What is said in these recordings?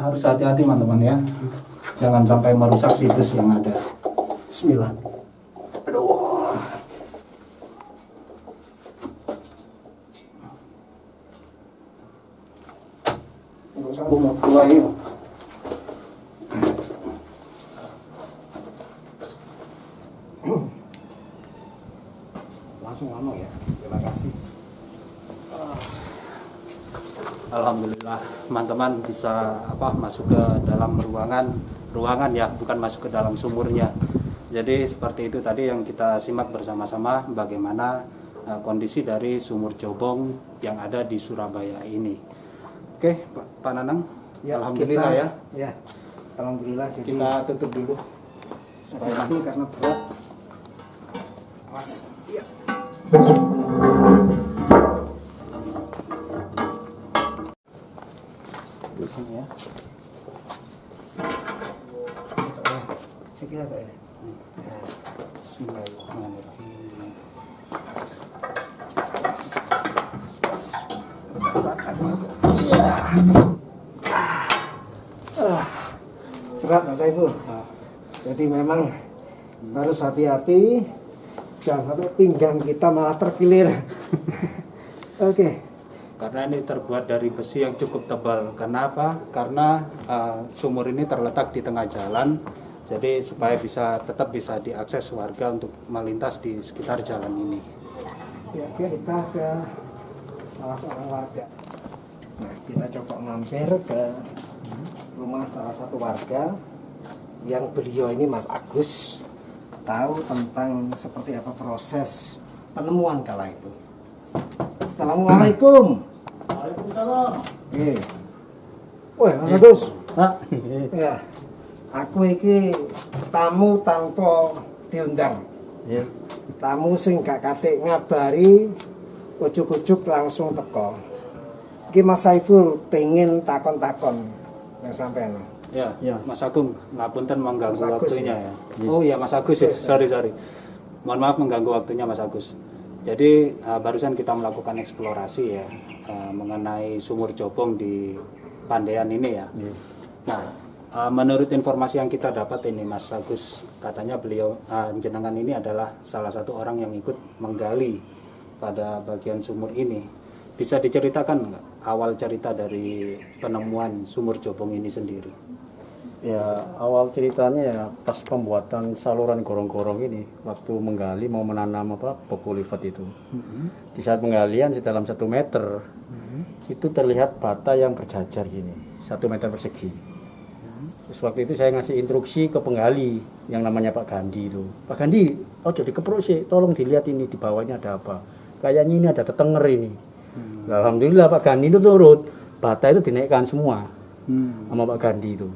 harus hati-hati teman-teman ya. Jangan sampai merusak situs yang ada. Bismillah. Aduh. Aku mau keluar yuk. Langsung ngomong ya. Terima kasih. Alhamdulillah teman-teman bisa masuk ke dalam ruangan ya, bukan masuk ke dalam sumurnya. Jadi seperti itu tadi yang kita simak bersama-sama bagaimana kondisi dari sumur Jobong yang ada di Surabaya ini. Oke, Pak Nanang, ya, alhamdulillah ya. Ya, alhamdulillah. Kita tutup dulu. Tapi karena berat. Awas. Ya. Ya. Sekira Pak ya. Bismillahirrahmanirrahim. Berat Mas Saiful. Jadi memang harus hati-hati, jangan sampai pinggang kita malah terkilir. Oke. Karena ini terbuat dari besi yang cukup tebal. Kenapa? Karena sumur ini terletak di tengah jalan, jadi supaya tetap bisa diakses warga untuk melintas di sekitar jalan ini. Ya, kita ke salah seorang warga. Nah, kita coba mampir ke rumah salah satu warga yang beliau ini Mas Agus tahu tentang seperti apa proses penemuan kala itu. Assalamualaikum. Waalaikumsalam. Woi, Mas Agus. Ya. Aku iki tamu tanpa diundang. Ya. Tamu sing gak katik ngabari, ujuk-ujuk langsung teko. Iki Mas Saiful pengen takon-takon yang sampean. Ya, Ya. Mas Agung, ngapunten mengganggu Mas Agus, waktunya ya. Ya. Oh ya Mas Agus ya, sorry. Mohon maaf mengganggu waktunya Mas Agus. Jadi barusan kita melakukan eksplorasi ya mengenai sumur Jobong di Pandean ini ya. Ya. Nah, menurut informasi yang kita dapat ini Mas Agus, katanya beliau jenengan ini adalah salah satu orang yang ikut menggali pada bagian sumur ini. Bisa diceritakan nggak awal cerita dari penemuan sumur Jobong ini sendiri? Ya, awal ceritanya ya pas pembuatan saluran gorong-gorong ini, waktu menggali mau menanam popolivat itu. Di saat penggalian sedalam 1 meter, itu terlihat bata yang berjajar gini, 1 meter persegi. Terus waktu itu saya ngasih instruksi ke penggali yang namanya Pak Gandhi itu. Pak Gandhi, ojo dikepruk sih, tolong dilihat ini di bawahnya ada apa. Kayaknya ini ada tetenger ini. Alhamdulillah Pak Gandhi itu turut, bata itu dinaikkan semua sama Pak Gandhi itu.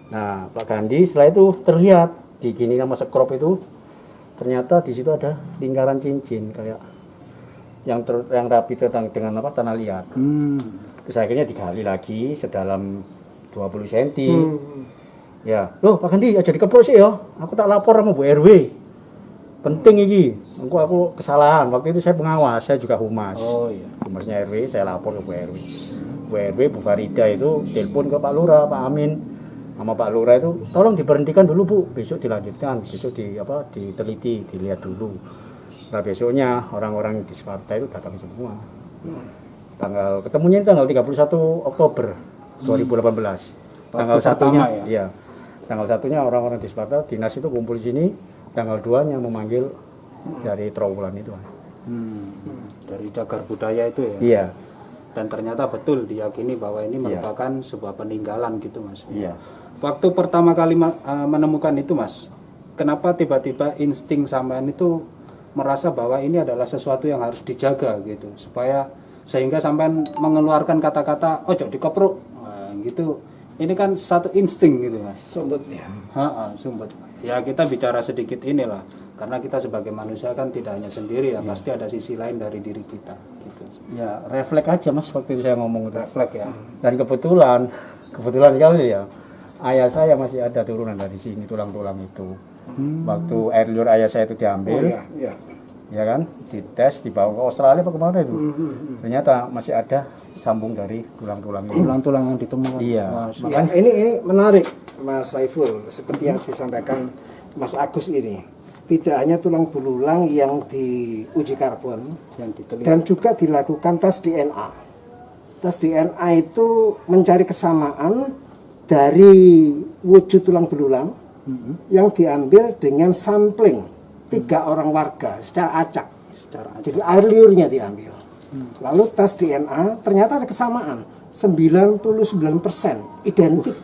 Nah, Pak Gandhi setelah itu terlihat di gini sama sekrop itu ternyata di situ ada lingkaran cincin kayak yang rapi dengan tanah liat. Terus akhirnya digali lagi sedalam 20 cm. Ya, loh Pak Gandhi aja dikeprok sih ya. Aku tak lapor sama Bu RW. Penting iki. Aku kesalahan. Waktu itu saya pengawas, saya juga humas. Oh iya. Humasnya RW, saya lapor ke Bu RW. Bu RW, Bu Farida itu telepon ke Pak Lurah, Pak Amin. Sama Pak Lurah itu, tolong diberhentikan dulu Bu, besok dilanjutkan, besok diteliti, dilihat dulu. Nah besoknya orang-orang di Sparta itu datang semua. Ketemunya tanggal 31 Oktober 2018. Tanggal satunya, ya. Tanggal satunya orang-orang di Sparta, dinas itu kumpul di sini. Tanggal 2-nya memanggil dari Trawulan itu. Dari cagar budaya itu ya? Iya. Dan ternyata betul diyakini bahwa ini merupakan sebuah peninggalan gitu Mas. Iya. Waktu pertama kali menemukan itu Mas, kenapa tiba-tiba insting sampean itu merasa bahwa ini adalah sesuatu yang harus dijaga gitu, supaya sehingga sampean mengeluarkan kata-kata ojo dikepruk gitu. Ini kan satu insting gitu Mas. Sumbutnya. Sumbut. Ya kita bicara sedikit inilah, karena kita sebagai manusia kan tidak hanya sendiri ya, pasti ada sisi lain dari diri kita gitu. Ya refleks aja Mas waktu itu saya ngomong itu. Refleks ya. Dan kebetulan sekali ya, ayah saya masih ada turunan dari sini, tulang-tulang itu. Waktu air liur ayah saya itu diambil, ya kan, dites, dibawa ke Australia apa kemana itu, ternyata masih ada sambung dari tulang-tulang ini. Tulang-tulang yang ditemukan. Iya. Ya, ini menarik Mas Saiful, seperti yang disampaikan Mas Agus ini. Tidak hanya tulang belulang yang diuji karbon, Yang diteliti. dan juga dilakukan tes DNA. Tes DNA itu mencari kesamaan dari wujud tulang belulang yang diambil dengan sampling 3 orang warga secara acak. Jadi air liurnya diambil. Lalu tes DNA ternyata ada kesamaan 99% identik.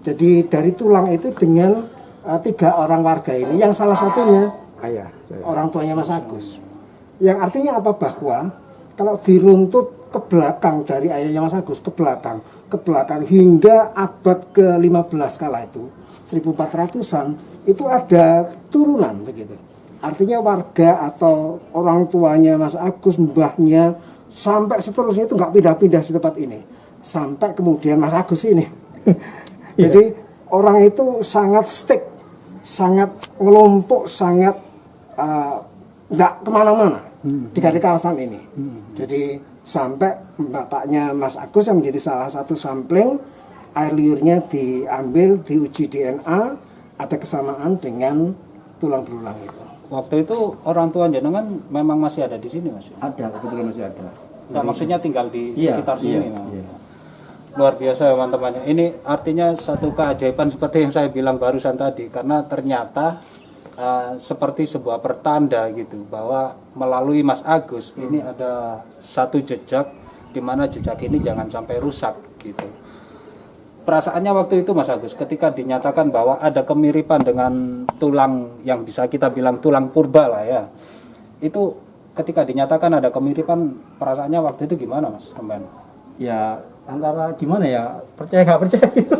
Jadi dari tulang itu dengan 3 orang warga ini, yang salah satunya Ayah. orang tuanya Mas Agus. Yang artinya apa, bahwa kalau diruntut ke belakang dari ayahnya Mas Agus ke belakang hingga abad ke-15 kala itu 1400-an itu ada turunan begitu. Artinya warga atau orang tuanya Mas Agus, mbahnya, sampai seterusnya itu nggak pindah-pindah di tempat ini. Sampai kemudian Mas Agus ini. Jadi orang itu sangat stick, sangat ngelompok, sangat nggak kemana-mana di kawasan ini. Jadi sampai bapaknya Mas Agus yang menjadi salah satu sampling, air liurnya diambil, diuji DNA, ada kesamaan dengan tulang belulang itu. Waktu itu orang tua jenengan memang masih ada di sini, Mas? Ada, kebetulan masih ada. Nggak, maksudnya tinggal di Iya, sekitar sini. iya, Nah. iya. Luar biasa teman-teman. Ini artinya satu keajaiban seperti yang saya bilang barusan tadi, karena ternyata seperti sebuah pertanda gitu bahwa melalui Mas Agus ini ada satu jejak, di mana jejak ini jangan sampai rusak gitu. Perasaannya waktu itu Mas Agus ketika dinyatakan bahwa ada kemiripan dengan tulang yang bisa kita bilang tulang purba lah ya, itu ketika dinyatakan ada kemiripan, perasaannya waktu itu gimana Mas teman? Ya antara gimana ya, percaya nggak percaya gitu.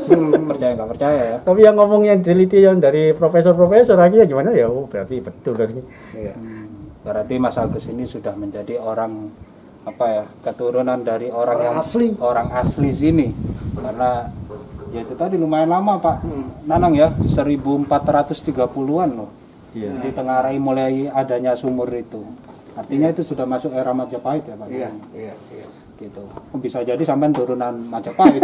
Percaya nggak percaya ya? Tapi yang ngomong yang teliti yang dari profesor-profesor akhirnya gimana ya, oh berarti betul berarti. Iya. Berarti Mas Agus ini sudah menjadi orang apa ya, keturunan dari orang orang asli sini, karena ya itu tadi lumayan lama Pak Nanang ya, 1430-an loh. Iya. Ditengarai mulai adanya sumur itu. Artinya itu sudah masuk era Majapahit ya Pak. Iya. Gitu. Bisa jadi sampai turunan Majapahit.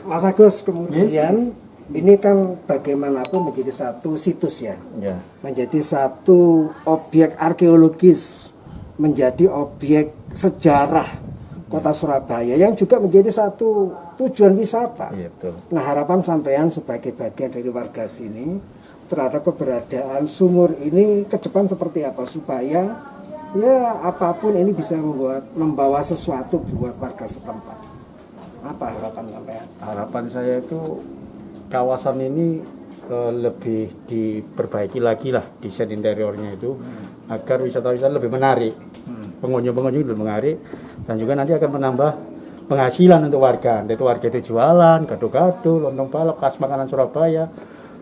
Mas Agus, kemudian ini kan bagaimanapun menjadi satu situs ya, Ya. menjadi satu objek arkeologis, menjadi objek sejarah kota Surabaya yang juga menjadi satu tujuan wisata. Iya betul. Nah, harapan sampean sebagai bagian dari warga sini terhadap keberadaan sumur ini ke depan seperti apa, supaya ya apapun ini bisa membawa sesuatu buat warga setempat. Apa harapan sampean? Harapan saya itu kawasan ini lebih diperbaiki lagi lah desain interiornya itu agar wisata-wisata lebih menarik, pengunjung-pengunjung lebih menarik, dan juga nanti akan menambah penghasilan untuk warga. Itu warga itu jualan gado-gado, lontong balap, khas makanan Surabaya,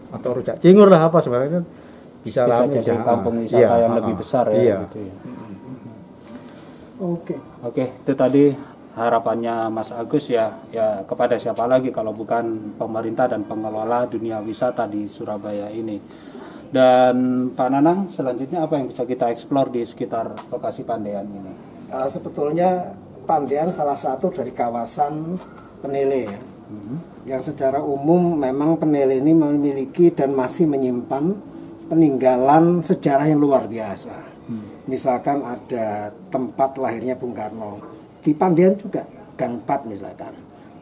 atau rujak cingur lah apa sebenarnya bisa ramai jadi kampung wisata yang lebih besar ya. Iya. Gitu ya. Oke. Itu tadi harapannya Mas Agus ya kepada siapa lagi kalau bukan pemerintah dan pengelola dunia wisata di Surabaya ini. Dan Pak Nanang, selanjutnya apa yang bisa kita eksplor di sekitar lokasi Pandean ini? Sebetulnya Pandean salah satu dari kawasan Penele ya. Yang secara umum memang Penele ini memiliki dan masih menyimpan peninggalan sejarah yang luar biasa. Misalkan ada tempat lahirnya Bung Karno di Pandean juga, Gang 4 misalkan.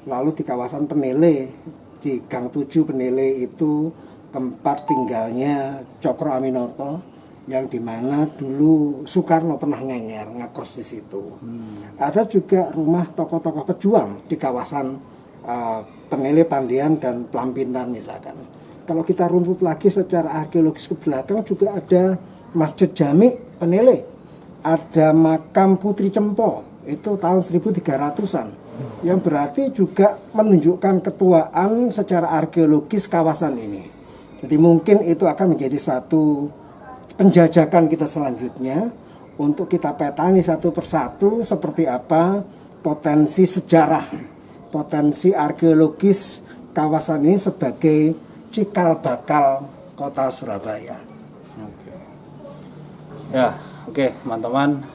Lalu di kawasan Penele, di Gang 7 Penele itu tempat tinggalnya Cokro Aminoto, yang dimana dulu Soekarno pernah ngekos di situ. Ada juga rumah tokoh-tokoh pejuang di kawasan Penele, Pandean, dan Plampinan misalkan. Kalau kita runtut lagi secara arkeologis ke belakang juga ada Masjid Jami Penele, ada makam Putri Cempo itu tahun 1300-an, yang berarti juga menunjukkan ketuaan secara arkeologis kawasan ini. Jadi mungkin itu akan menjadi satu penjajakan kita selanjutnya untuk kita petani satu persatu seperti apa potensi sejarah, potensi arkeologis kawasan ini sebagai cikal bakal kota Surabaya. Ya, oke teman-teman,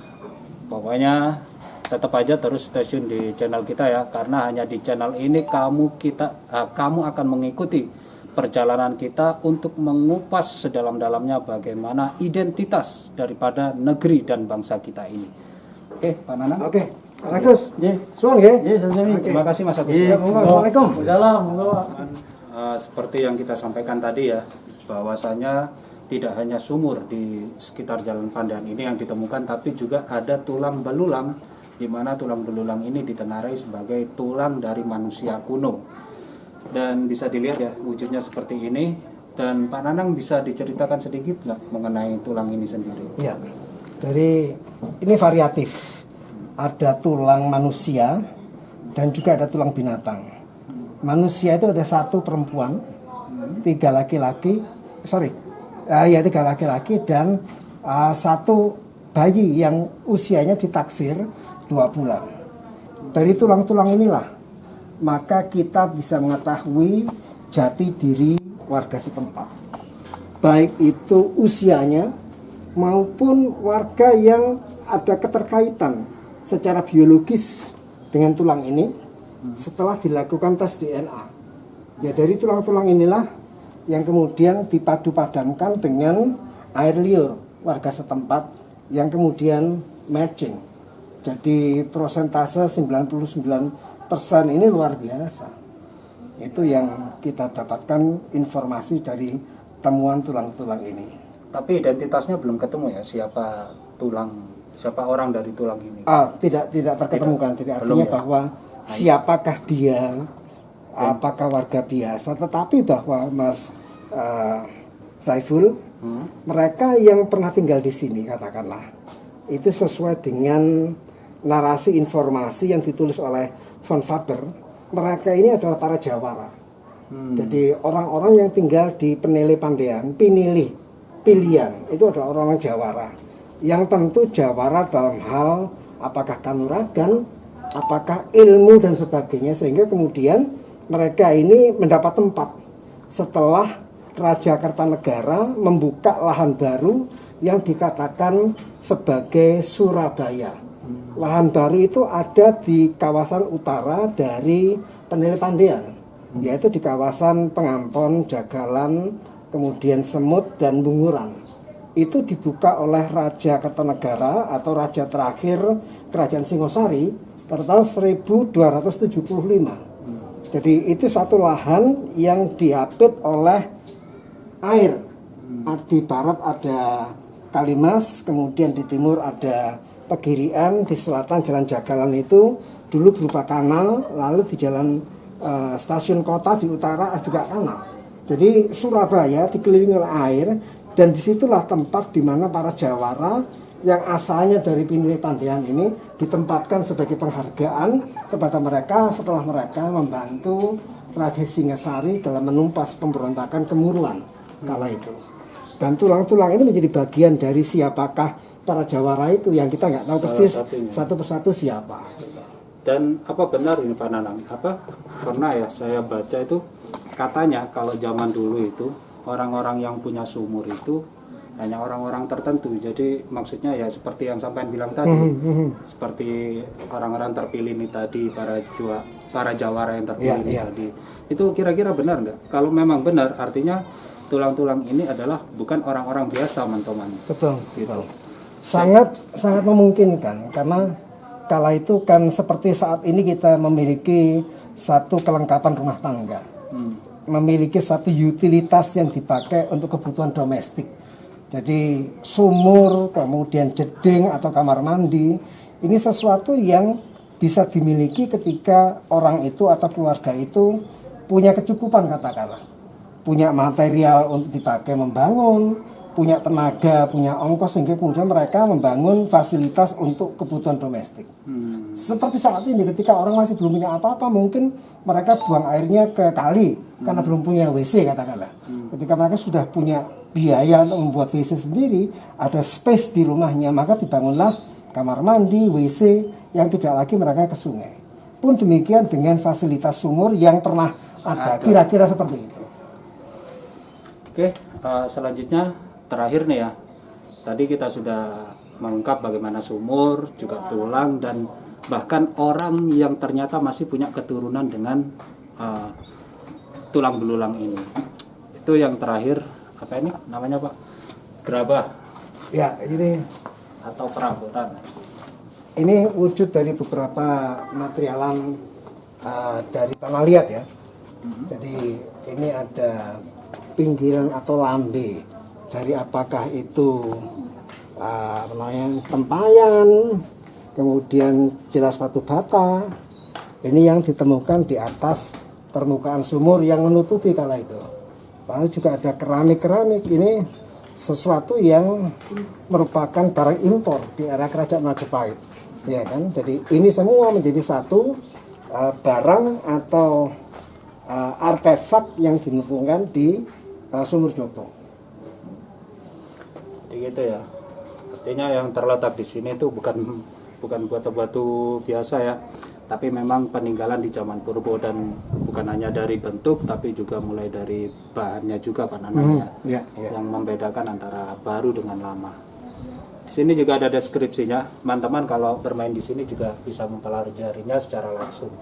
pokoknya tetap aja terus stay tune di channel kita ya, karena hanya di channel ini kamu akan mengikuti perjalanan kita untuk mengupas sedalam-dalamnya bagaimana identitas daripada negeri dan bangsa kita ini. Oke, Pak Nanang. Oke, Pak Agus. Suwun nggih. Terima kasih Mas Agus. Iya, monggo. Assalamualaikum. Seperti yang kita sampaikan tadi ya, bahwasanya tidak hanya sumur di sekitar Jalan Pandan ini yang ditemukan, tapi juga ada tulang belulang, di mana tulang belulang ini ditengarai sebagai tulang dari manusia kuno. Dan bisa dilihat ya wujudnya seperti ini. Dan Pak Nanang bisa diceritakan sedikit nggak mengenai tulang ini sendiri? Ya, dari ini variatif. Ada tulang manusia dan juga ada tulang binatang. Manusia itu ada 1 perempuan, 3 laki-laki, tiga laki-laki dan 1 bayi yang usianya ditaksir 2 bulan. Dari tulang-tulang inilah maka kita bisa mengetahui jati diri warga setempat, baik itu usianya maupun warga yang ada keterkaitan secara biologis dengan tulang ini setelah dilakukan tes DNA. Ya, dari tulang-tulang inilah yang kemudian dipadu-padankan dengan air liur warga setempat yang kemudian matching. Jadi persentase 99% ini luar biasa. Itu yang kita dapatkan informasi dari temuan tulang-tulang ini. Tapi identitasnya belum ketemu ya, siapa orang dari tulang ini? Tidak terketemukan. Jadi artinya ya? bahwa siapakah dia, apakah warga biasa, tetapi bahwa Mas Saiful, mereka yang pernah tinggal di sini katakanlah, itu sesuai dengan narasi informasi yang ditulis oleh Von Faber, mereka ini adalah para Jawara. Jadi orang-orang yang tinggal di Penele Pandean, Pilihan, itu adalah orang-orang Jawara. Yang tentu Jawara dalam hal apakah kanuragan, apakah ilmu dan sebagainya, sehingga kemudian mereka ini mendapat tempat setelah Raja Kertanegara membuka lahan baru yang dikatakan sebagai Surabaya. Lahan baru itu ada di kawasan utara dari Penele Pandean, yaitu di kawasan Pengampon, Jagalan, kemudian Semut dan Bunguran. Itu dibuka oleh Raja Kertanegara atau raja terakhir Kerajaan Singosari pada tahun 1275. Jadi itu satu lahan yang diapit oleh air. Di barat ada Kalimas, kemudian di timur ada Pegirian, di selatan Jalan Jagalan itu dulu berupa kanal, lalu di jalan stasiun kota di utara juga kanal. Jadi Surabaya dikelilingi oleh air, dan disitulah tempat di mana para Jawara yang asalnya dari Penele Pandean ini ditempatkan sebagai penghargaan kepada mereka setelah mereka membantu Raja Singasari dalam menumpas pemberontakan Kemuruan kala itu. Dan tulang-tulang ini menjadi bagian dari siapakah para Jawara itu yang kita nggak tahu persis satu persatu siapa. Dan apa benar ini Pak Nanang? Pernah ya saya baca itu katanya kalau zaman dulu itu orang-orang yang punya sumur itu hanya orang-orang tertentu. Jadi maksudnya ya seperti yang sampean bilang tadi, seperti orang-orang terpilih ini tadi, para Jawara yang terpilih ini tadi. Itu kira-kira benar nggak? Kalau memang benar, artinya tulang-tulang ini adalah bukan orang-orang biasa, teman-teman. Betul. Gitu. Betul. Sangat memungkinkan, karena kala itu kan seperti saat ini kita memiliki satu kelengkapan rumah tangga, memiliki satu utilitas yang dipakai untuk kebutuhan domestik. Jadi sumur, kemudian jeding atau kamar mandi, ini sesuatu yang bisa dimiliki ketika orang itu atau keluarga itu punya kecukupan, katakanlah, punya material untuk dipakai membangun, punya tenaga, punya ongkos, sehingga kemudian mereka membangun fasilitas untuk kebutuhan domestik. Seperti saat ini ketika orang masih belum punya apa-apa, mungkin mereka buang airnya ke kali karena belum punya WC, katakanlah. Ketika mereka sudah punya biaya untuk membuat WC sendiri, ada space di rumahnya, maka dibangunlah kamar mandi, WC yang tidak lagi mereka ke sungai. Pun demikian dengan fasilitas sumur yang pernah ada, kira-kira seperti itu. Oke, selanjutnya terakhir nih ya, Tadi kita sudah mengungkap bagaimana sumur, juga tulang, dan bahkan orang yang ternyata masih punya keturunan dengan tulang belulang ini. Itu yang terakhir, apa ini namanya Pak? Gerabah Ya, ini atau perabotan. ini wujud dari beberapa materialan dari tanah liat ya. Jadi ini ada pinggiran atau lambe dari apakah itu apa namanya, tempayan, kemudian jelas batu bata. Ini yang ditemukan di atas permukaan sumur yang menutupi kala itu. Lalu juga ada keramik-keramik. Ini sesuatu yang merupakan barang impor di era Kerajaan Majapahit, ya kan? Jadi ini semua menjadi satu barang atau artefak yang ditemukan di Sumur Jobong. Jadi gitu ya. Artinya yang terletak di sini itu bukan batu-batu biasa ya, tapi memang peninggalan di zaman purba, dan bukan hanya dari bentuk tapi juga mulai dari bahannya juga Pak Nanang ya, yang membedakan antara baru dengan lama. Di sini juga ada deskripsinya. Teman-teman kalau bermain di sini juga bisa mempelajarinya secara langsung.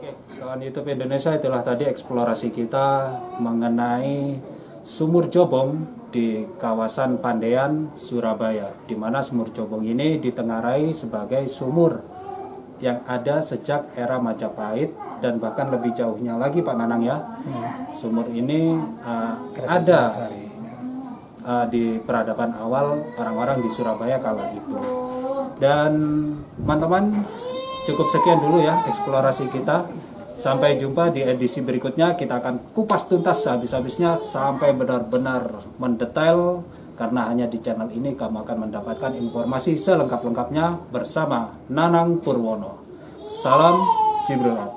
Oke, kawan YouTube Indonesia, itulah tadi eksplorasi kita mengenai Sumur Jobong di kawasan Pandean, Surabaya, di mana Sumur Jobong ini ditengarai sebagai sumur yang ada sejak era Majapahit, dan bahkan lebih jauhnya lagi Pak Nanang ya. Sumur ini ada di peradaban awal orang-orang di Surabaya kala itu. Dan teman-teman, cukup sekian dulu ya eksplorasi kita. Sampai jumpa di edisi berikutnya. Kita akan kupas tuntas sehabis-habisnya sampai benar-benar mendetail, karena hanya di channel ini kamu akan mendapatkan informasi selengkap-lengkapnya bersama Nanang Purwono. Salam Jibril.